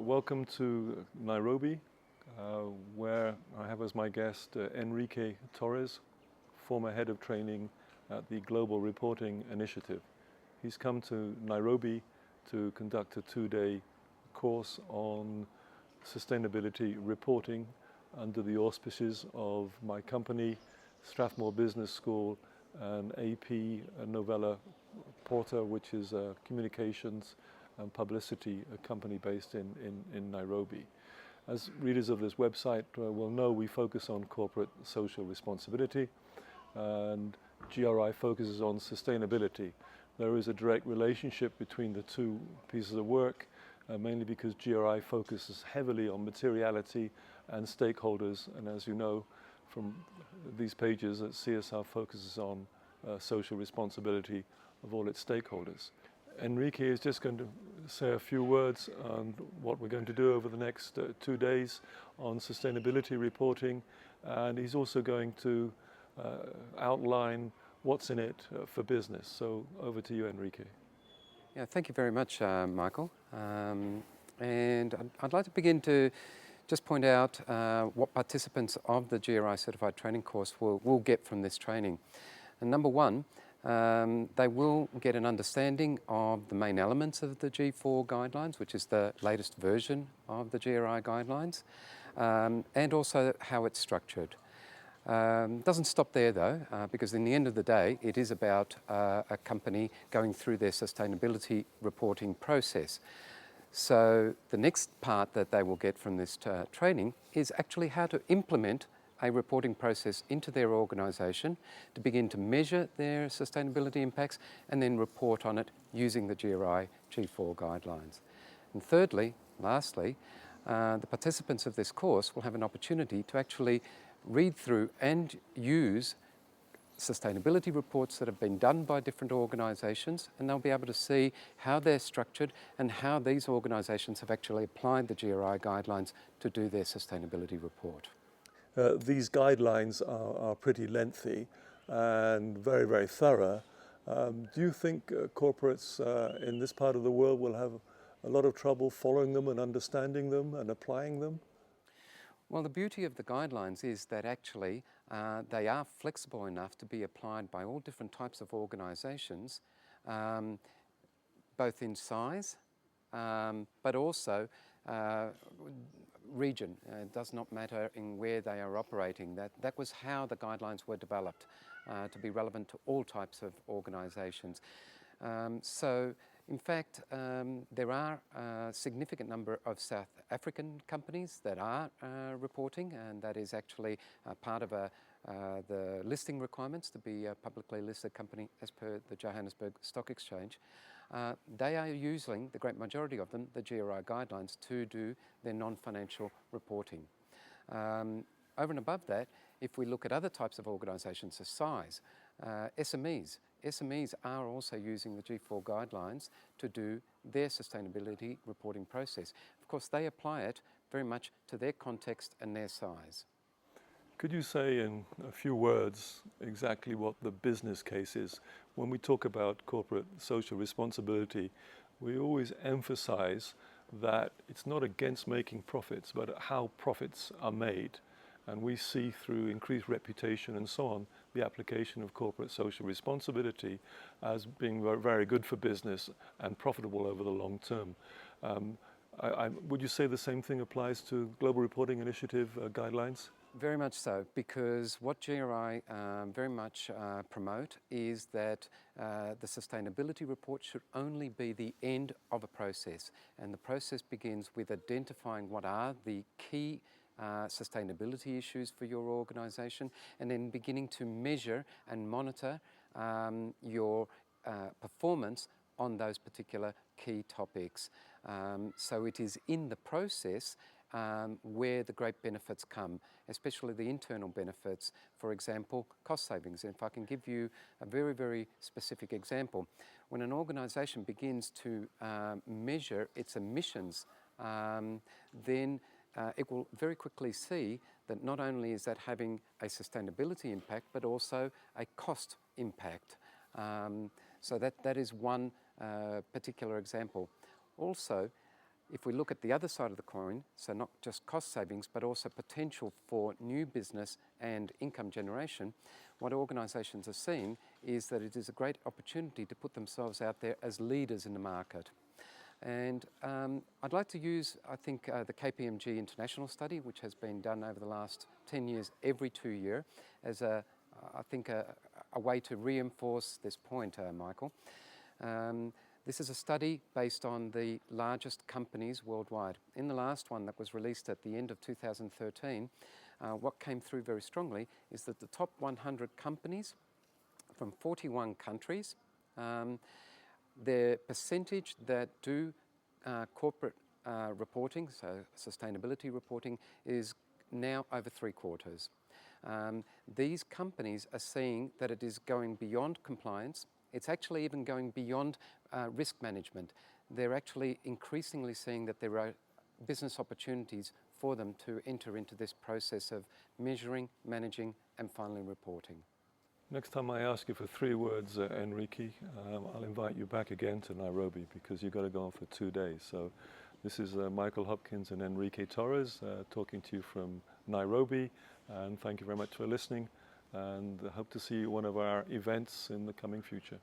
welcome to Nairobi, where I have as my guest Enrique Torres, former Head of Training at the Global Reporting Initiative. He's come to Nairobi to conduct a 2-day course on sustainability reporting under the auspices of my company, Strathmore Business School, and AP Novella Porter, which is a communications and publicity company based in Nairobi. As readers of this website will know, we focus on corporate social responsibility, and GRI focuses on sustainability. There is a direct relationship between the two pieces of work, mainly because GRI focuses heavily on materiality and stakeholders, and as you know from these pages, that CSR focuses on social responsibility of all its stakeholders. Enrique is just going to say a few words on what we're going to do over the next 2 days on sustainability reporting, and he's also going to outline what's in it for business. So over to you, Enrique. Yeah, thank you very much, Michael. And I'd like to begin to just point out what participants of the GRI Certified Training course will get from this training. And number one, they will get an understanding of the main elements of the G4 guidelines, which is the latest version of the GRI guidelines, and also how it's structured. Doesn't stop there though, because in the end of the day, it is about a company going through their sustainability reporting process. So the next part that they will get from this training is actually how to implement a reporting process into their organisation to begin to measure their sustainability impacts and then report on it using the GRI G4 guidelines. And thirdly, lastly, the participants of this course will have an opportunity to actually read through and use sustainability reports that have been done by different organisations, and they'll be able to see how they're structured and how these organisations have actually applied the GRI guidelines to do their sustainability report. These guidelines are pretty lengthy and very, very thorough. Do you think corporates in this part of the world will have a lot of trouble following them and understanding them and applying them? Well, the beauty of the guidelines is that actually they are flexible enough to be applied by all different types of organisations, both in size, but also region. It does not matter in where they are operating. That was how the guidelines were developed, to be relevant to all types of organisations. So, in fact, there are a significant number of South African companies that are reporting, and that is actually part of the listing requirements to be a publicly listed company as per the Johannesburg Stock Exchange. They are using, the great majority of them, the GRI guidelines to do their non-financial reporting. Over and above that, if we look at other types of organisations of size, SMEs are also using the G4 guidelines to do their sustainability reporting process. Of course, they apply it very much to their context and their size. Could you say in a few words exactly what the business case is? When we talk about corporate social responsibility, we always emphasize that it's not against making profits, but how profits are made. And we see through increased reputation and so on, the application of corporate social responsibility as being very good for business and profitable over the long term. Would you say the same thing applies to Global Reporting Initiative guidelines? Very much so, because what GRI very much promote is that the sustainability report should only be the end of a process, and the process begins with identifying what are the key sustainability issues for your organisation, and then beginning to measure and monitor your performance on those particular key topics. So it is in the process where the great benefits come, especially the internal benefits, for example, cost savings. And if I can give you a very, very specific example, when an organisation begins to measure its emissions, then it will very quickly see that not only is that having a sustainability impact, but also a cost impact. So that is one particular example. Also, If we look at the other side of the coin, so not just cost savings, but also potential for new business and income generation, what organisations are seeing is that it is a great opportunity to put themselves out there as leaders in the market. And I'd like to use, I think, the KPMG International Study, which has been done over the last 10 years, every 2 years, as a way to reinforce this point, Michael. This is a study based on the largest companies worldwide. In the last one that was released at the end of 2013, what came through very strongly is that the top 100 companies from 41 countries, their percentage that do corporate reporting, so sustainability reporting, is now over 3/4. These companies are seeing that it is going beyond compliance. It's actually even going beyond risk management. They're actually increasingly seeing that there are business opportunities for them to enter into this process of measuring, managing, and finally reporting. Next time I ask you for 3 words, Enrique, I'll invite you back again to Nairobi because you've got to go on for 2 days. So this is Michael Hopkins and Enrique Torres talking to you from Nairobi, and thank you very much for listening, and I hope to see you at one of our events in the coming future.